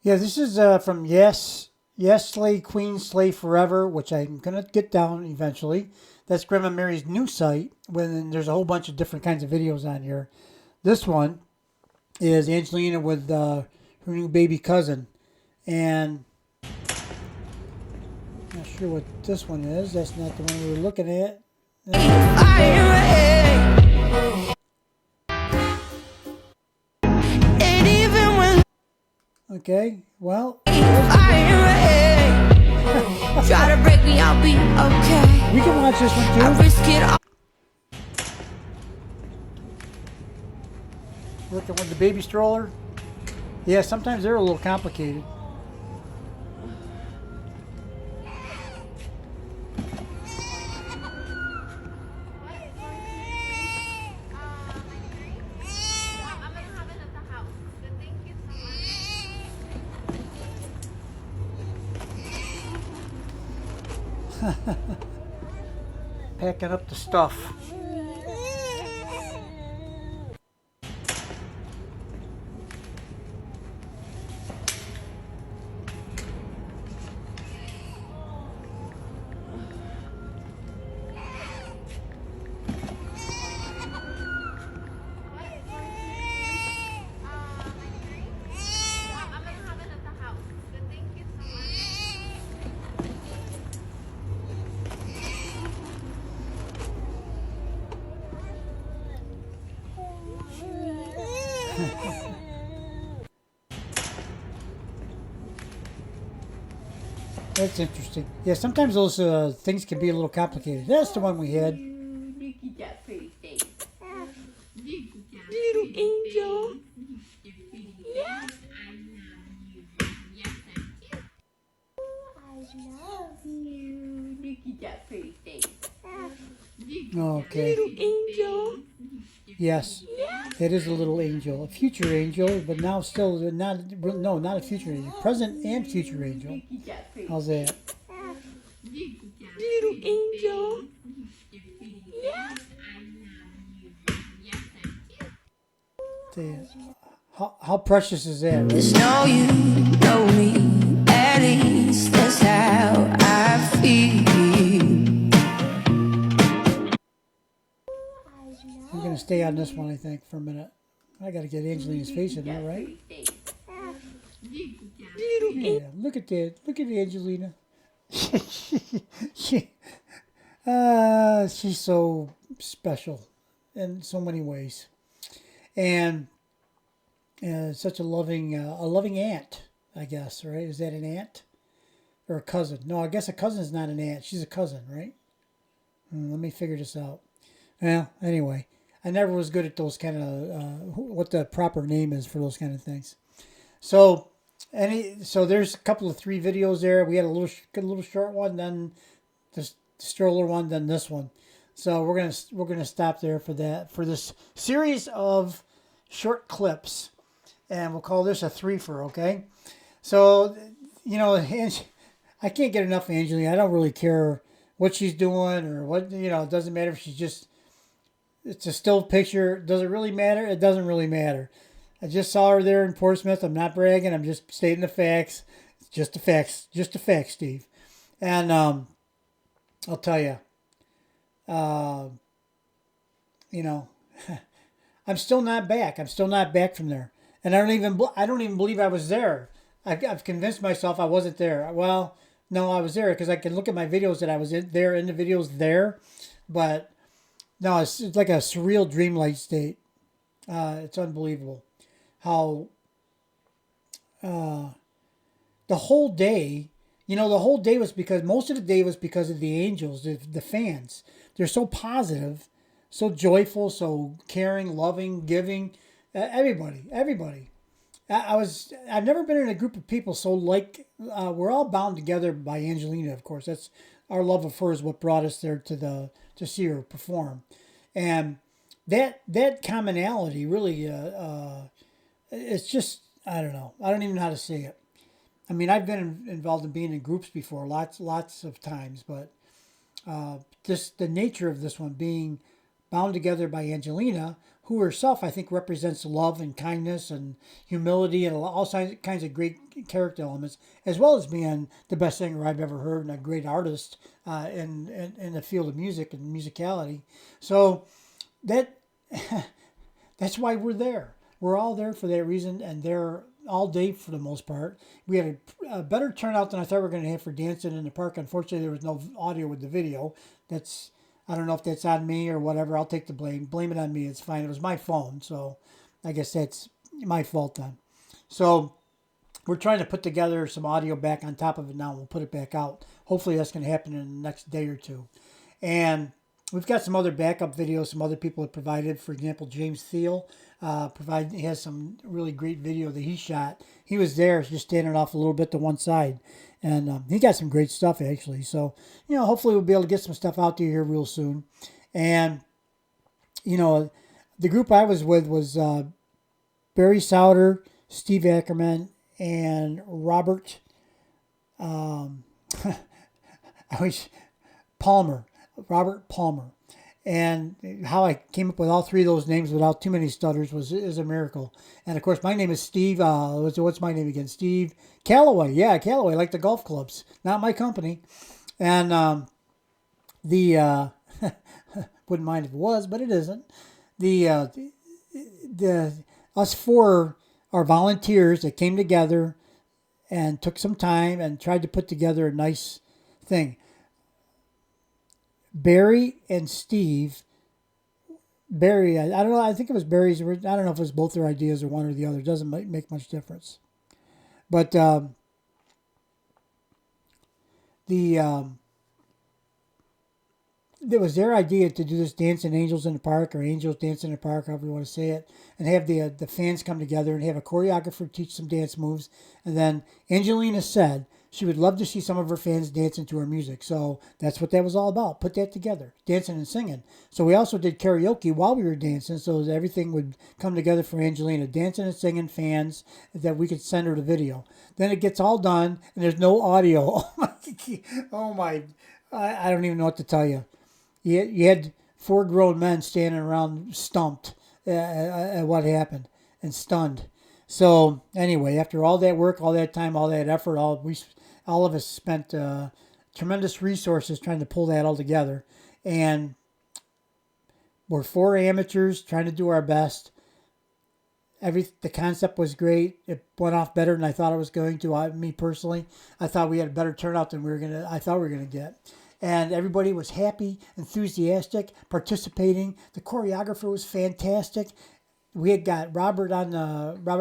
Yeah, this is from Yes, Slay Queen Slay Forever, which I'm gonna get down eventually. That's Grandma Mary's new site. When there's a whole bunch of different kinds of videos on here. This one is Angelina with her new baby cousin, and I'm not sure what this one is. That's not the one we were looking at. Okay, well, try to break me, I'll be okay. We can watch this one too. I risk it all. Looking with the baby stroller. Yeah, sometimes they're a little complicated. Packing up the stuff. That's interesting. Yeah, sometimes those things can be a little complicated. That's the one we had. Little angel. Yeah. I love you. Look at that pretty face. Okay. Little angel. Yes, it is a little angel, a future angel, but now still not a future angel, present and future angel. How's that? Little angel. Yeah. How precious is that? Right? Just know you know me, at least that's how I feel. I'm going to stay on this one, I think, for a minute. I got to get Angelina's face in there, right? Yeah, look at that. Look at Angelina. She's so special in so many ways. And such a loving aunt, I guess, right? Is that an aunt? Or a cousin? No, I guess a cousin is not an aunt. She's a cousin, right? Let me figure this out. Well, anyway, I never was good at those kind of what the proper name is for those kind of things. So, so there's a couple of 3 videos there. We had a little short one, then the stroller one, then this one. So we're gonna stop there for this series of short clips, and we'll call this a 3-fer. Okay. So I can't get enough of Angelina. I don't really care what she's doing or what, it doesn't matter if she's just, it's a still picture. Does it really matter? It doesn't really matter. I just saw her there in Portsmouth. I'm not bragging. I'm just stating the facts. It's just the facts. Just the facts, Steve. And I'll tell you, I'm still not back. I'm still not back from there. And I don't even believe I was there. I've convinced myself I wasn't there. Well, no, I was there because I can look at my videos that I was in the videos there. But no, it's like a surreal dreamlike state. It's unbelievable how the whole day, was because most of the day was because of the angels, the fans. They're so positive, so joyful, so caring, loving, giving. Everybody. I've never been in a group of people so we're all bound together by Angelina, of course. That's our love of her is what brought us there to see her perform. And that commonality really, it's just, I don't know. I don't even know how to say it. I mean, I've been involved in being in groups before, lots of times, but just the nature of this one being bound together by Angelina, who herself I think represents love and kindness and humility and all kinds of great character elements, as well as being the best singer I've ever heard and a great artist in the field of music and musicality. So that that's why we're there. We're all there for that reason, and they're all day for the most part. We had a better turnout than I thought we were going to have for dancing in the park. Unfortunately, there was no audio with the video. That's I don't know if that's on me or whatever. I'll take the blame. Blame it on me. It's fine. It was my phone, so I guess that's my fault then. So we're trying to put together some audio back on top of it now. We'll put it back out. Hopefully that's going to happen in the next day or two. And we've got some other backup videos some other people have provided. For example, James Thiel he has some really great video that he shot. He was there just standing off a little bit to one side. And he got some great stuff, actually. So, hopefully we'll be able to get some stuff out to you here real soon. And, the group I was with was Barry Souter, Steve Ackerman, and Robert I wish Palmer. Robert Palmer. And how I came up with all three of those names without too many stutters is a miracle. And of course, my name is Steve. What's my name again? Steve Callaway. Yeah, Callaway, like the golf clubs, not my company. And the wouldn't mind if it was, but it isn't. The us four are volunteers that came together and took some time and tried to put together a nice thing. Barry and Steve. Barry, I don't know. I think it was Barry's. I don't know if it was both their ideas or one or the other. It doesn't make much difference. But it was their idea to do this Dancing Angels in the Park or Angels Dancing in the Park, however you want to say it, and have the fans come together and have a choreographer teach some dance moves. And then Angelina said she would love to see some of her fans dancing to her music. So that's what that was all about. Put that together, dancing and singing. So we also did karaoke while we were dancing so that everything would come together for Angelina, dancing and singing fans, that we could send her the video. Then it gets all done and there's no audio. Oh my, I don't even know what to tell you. You had four grown men standing around stumped at what happened and stunned. So anyway, after all that work, all that time, all that effort, all of us spent tremendous resources trying to pull that all together. And we're four amateurs trying to do our best. The concept was great. It went off better than I thought it was going to. Me personally, I thought we had a better turnout than I thought we were gonna get. And everybody was happy, enthusiastic, participating. The choreographer was fantastic. We had got Robert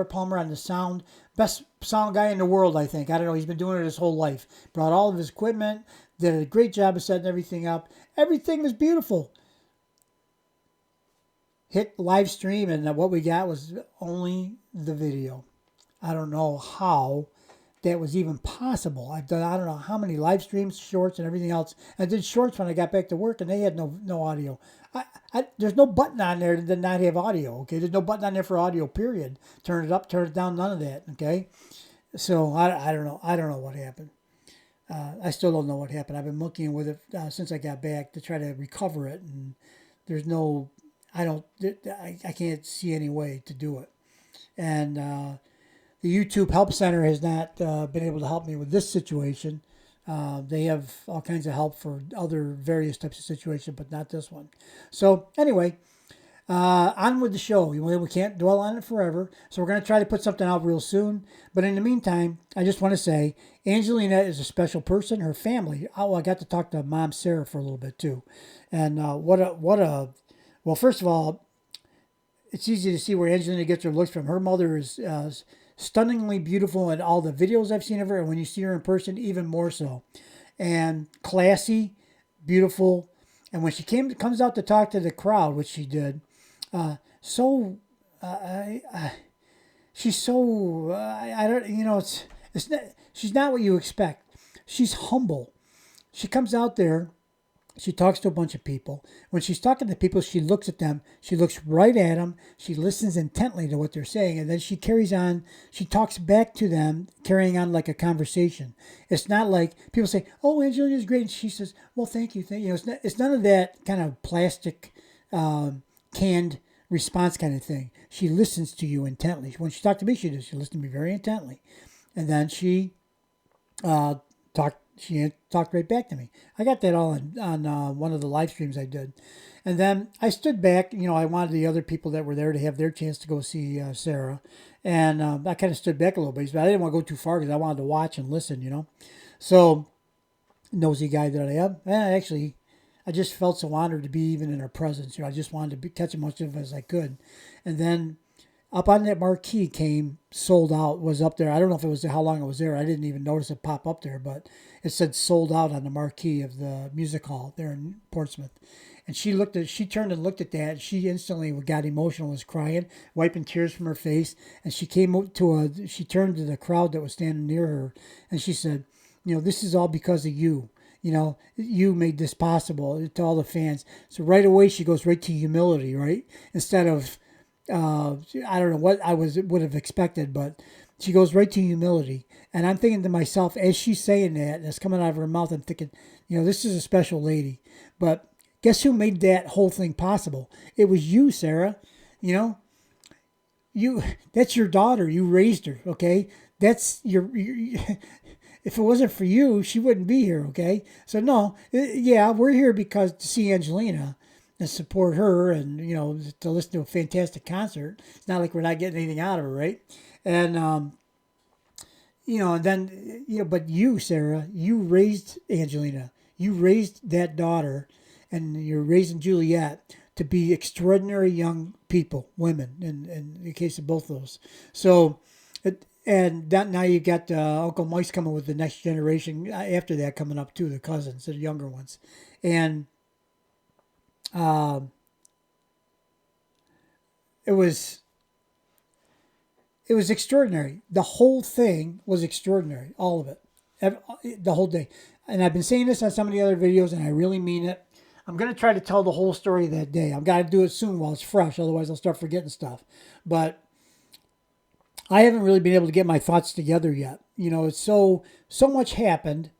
Palmer on the sound, best sound guy in the world, I think. I don't know. He's been doing it his whole life. Brought all of his equipment, did a great job of setting everything up. Everything was beautiful. Hit live stream, and what we got was only the video. I don't know how that was even possible. I don't know how many live streams, shorts, and everything else. I did shorts when I got back to work, and they had no audio. There's no button on there that did not have audio. Okay, there's no button on there for audio. Period. Turn it up, turn it down. None of that. Okay, so I don't know. I don't know what happened. I still don't know what happened. I've been monkeying with it since I got back to try to recover it, and there's no. I can't see any way to do it, and the YouTube Help Center has not been able to help me with this situation. They have all kinds of help for other various types of situations, but not this one. So anyway, on with the show. We can't dwell on it forever, so we're going to try to put something out real soon. But in the meantime, I just want to say Angelina is a special person. Her family. Oh, I got to talk to Mom Sarah for a little bit too, and well, first of all, it's easy to see where Angelina gets her looks from. Her mother is stunningly beautiful in all the videos I've seen of her, and when you see her in person, even more so. And classy, beautiful, and when she comes out to talk to the crowd, which she did, she's so I don't it's not, she's not what you expect. She's humble. She comes out there. She talks to a bunch of people. When she's talking to people, she looks at them. She looks right at them. She listens intently to what they're saying. And then she carries on. She talks back to them, carrying on like a conversation. It's not like people say, oh, Angelina's great. And she says, well, thank you. It's none of that kind of plastic canned response kind of thing. She listens to you intently. When she talked to me, she did. She listened to me very intently, and then she talked. She talked right back to me. I got that all on one of the live streams I did, and then I stood back. I wanted the other people that were there to have their chance to go see Sarah, and I kind of stood back a little bit, but I didn't want to go too far because I wanted to watch and listen. So nosy guy that I am, actually, I just felt so honored to be even in her presence. I just wanted to catch as much of it as I could, and then up on that marquee came sold out, was up there. I don't know if it was how long it was there. I didn't even notice it pop up there, but it said sold out on the marquee of the music hall there in Portsmouth. And she turned and looked at that. And she instantly got emotional, was crying, wiping tears from her face. And she she turned to the crowd that was standing near her, and she said, this is all because of you. You made this possible, to all the fans. So right away, she goes right to humility, right? Instead of, I don't know what would have expected, but she goes right to humility. And I'm thinking to myself, as she's saying that, and it's coming out of her mouth, I'm thinking, this is a special lady. But guess who made that whole thing possible? It was you, Sarah. That's your daughter. You raised her, okay? That's your if it wasn't for you, she wouldn't be here, okay? So no, yeah, we're here because to see Angelina and support her, and to listen to a fantastic concert. It's not like we're not getting anything out of her, right? And and then but you, Sarah, you raised Angelina, you raised that daughter, and you're raising Juliet to be extraordinary young people, women, in the case of both those. So, and that now you got Uncle Mike's coming with the next generation after that coming up too, the cousins, the younger ones, and it was extraordinary. The whole thing was extraordinary, all of it, the whole day. And I've been saying this on some of the other videos, and I really mean it. I'm going to try to tell the whole story of that day. I've got to do it soon while it's fresh, otherwise I'll start forgetting stuff. But I haven't really been able to get my thoughts together yet. It's so much happened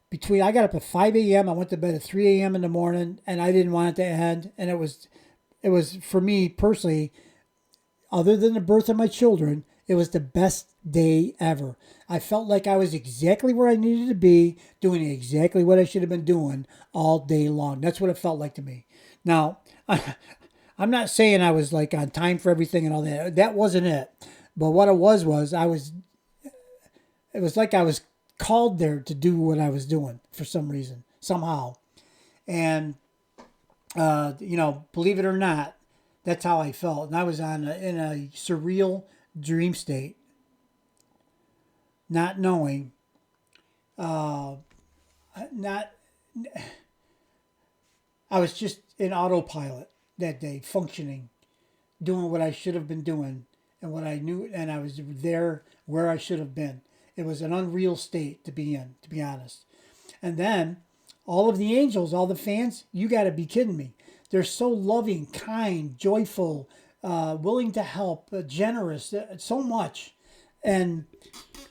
between. I got up at 5 a.m. I went to bed at 3 a.m. in the morning, and I didn't want it to end. And it was for me personally, other than the birth of my children, it was the best day ever. I felt like I was exactly where I needed to be, doing exactly what I should have been doing all day long. That's what it felt like to me. Now, I'm not saying I was like on time for everything and all that. That wasn't it. But what it was it was like I was called there to do what I was doing for some reason, somehow. And, believe it or not, that's how I felt. And I was in a surreal dream state, not knowing, not, I was just in autopilot that day, functioning, doing what I should have been doing and what I knew, and I was there where I should have been. It was an unreal state to be in, to be honest. And then all of the angels, all the fans, you got to be kidding me. They're so loving, kind, joyful, willing to help, generous, so much. And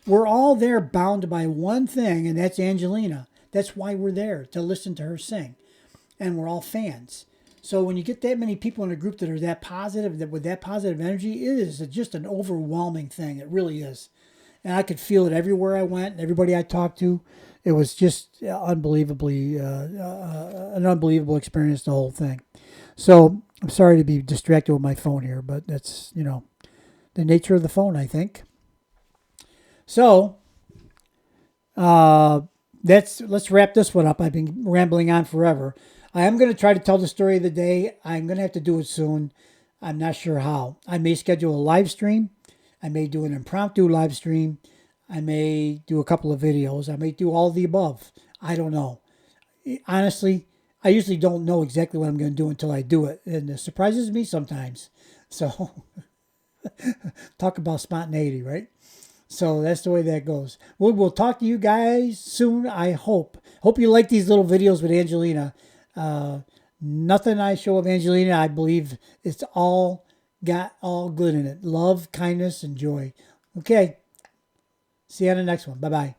we're all there bound by one thing, and that's Angelina. That's why we're there, to listen to her sing. And we're all fans. So when you get that many people in a group that are that positive, that with that positive energy, it is just an overwhelming thing. It really is. And I could feel it everywhere I went, and everybody I talked to. It was just unbelievably, an unbelievable experience, the whole thing. So I'm sorry to be distracted with my phone here, but that's, the nature of the phone, I think. So let's wrap this one up. I've been rambling on forever. I am going to try to tell the story of the day. I'm going to have to do it soon. I'm not sure how. I may schedule a live stream. I may do an impromptu live stream. I may do a couple of videos. I may do all of the above. I don't know. Honestly, I usually don't know exactly what I'm going to do until I do it. And it surprises me sometimes. So, talk about spontaneity, right? So that's the way that goes. We'll talk to you guys soon, I hope. Hope you like these little videos with Angelina. Nothing I show of Angelina, I believe it's all got all good in it. Love, kindness, and joy. Okay. See you on the next one. Bye-bye.